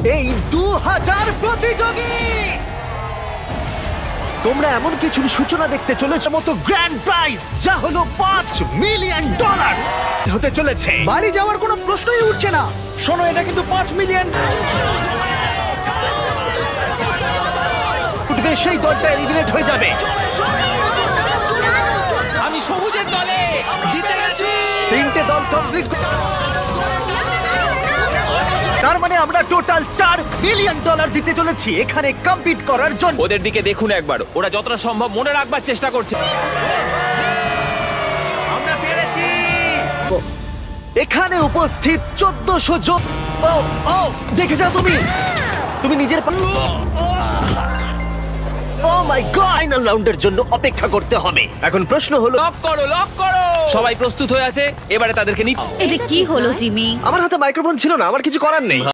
এই 2000 প্রতিযোগী। তোমরা এমন কিছুর সূচনা দেখতে চলেছ মতো গ্র্যান্ড প্রাইজ, যা হলো $5 মিলিয়ন হতে চলেছে। বাড়ি যাওয়ার কোনো প্রশ্নই উঠছে না। শোনো, এটা কিন্তু 5 মিলিয়ন। উঠবে সেই দলটা এলিমিনেট হয়ে যাবে। আমি সবুজের দলে জিতে গেছি। 3টে দল কমপ্লিট। তার মানে আমরা টোটাল $4 মিলিয়ন দিতে চলেছি এখানে কম্পিট করার জন্য। ওদের দিকে দেখুন একবার, ওরা যতটা সম্ভব মনে রাখবার চেষ্টা করছে। আমরা পেরেছি। এখানে উপস্থিত 1400 জন। ও ও দেখে যাও তুমি। তুমি নিজের ও মাই গড, ফাইনাল রাউন্ডের জন্য অপেক্ষা করতে হবে। এখন প্রশ্ন হলো, লক করো, লক করো। সবাই প্রস্তুত হয়ে আছে, এবারে তাদেরকে নিতে। এটা কি হলো জিমি? আমার হাতে মাইক্রোফোন ছিল না, আমার কিছু করার নেই।